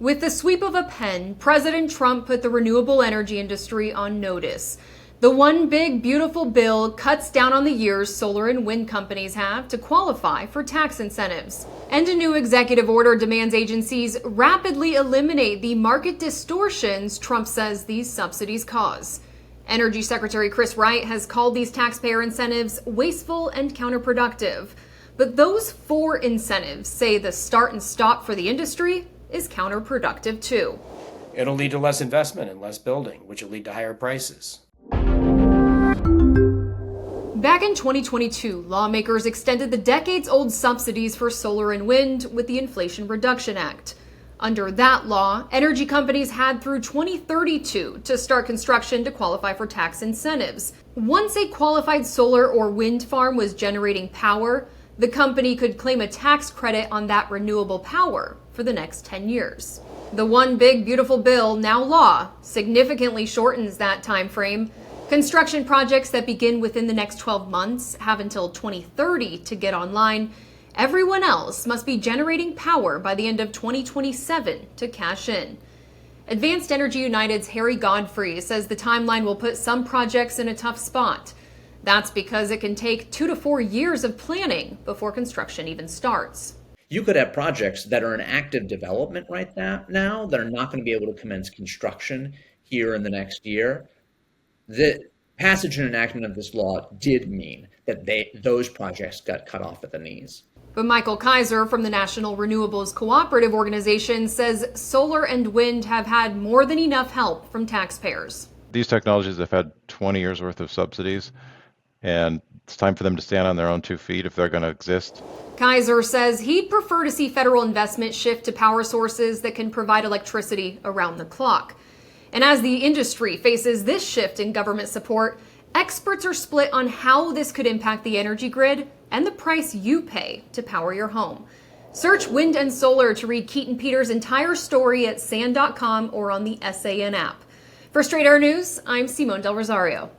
With the sweep of a pen, President Trump put the renewable energy industry on notice. The One Big Beautiful Bill cuts down on the years solar and wind companies have to qualify for tax incentives. And a new executive order demands agencies rapidly eliminate the market distortions Trump says these subsidies cause. Energy Secretary Chris Wright has called these taxpayer incentives wasteful and counterproductive. But those four incentives say the start and stop for the industry is counterproductive too. It'll lead to less investment and less building, which will lead to higher prices. Back in 2022, lawmakers extended the decades-old subsidies for solar and wind with the Inflation Reduction Act. Under that law, energy companies had through 2032 to start construction to qualify for tax incentives. Once a qualified solar or wind farm was generating power, the company could claim a tax credit on that renewable power for the next 10 years. The One Big Beautiful Bill, now law, significantly shortens that time frame. Construction projects that begin within the next 12 months have until 2030 to get online. Everyone else must be generating power by the end of 2027 to cash in. Advanced Energy United's Harry Godfrey says the timeline will put some projects in a tough spot. That's because it can take 2 to 4 years of planning before construction even starts. You could have projects that are in active development right now that are not going to be able to commence construction here in the next year. The passage and enactment of this law did mean that those projects got cut off at the knees. But Michael Kaiser from the National Renewables Cooperative Organization says solar and wind have had more than enough help from taxpayers. These technologies have had 20 years worth of subsidies, and it's time for them to stand on their own 2 feet if they're going to exist. Kaiser says he'd prefer to see federal investment shift to power sources that can provide electricity around the clock. And as the industry faces this shift in government support, experts are split on how this could impact the energy grid and the price you pay to power your home. Search wind and solar to read Keaton Peters' entire story at SAN.com or on the SAN app. For Straight Air News, I'm Simone Del Rosario.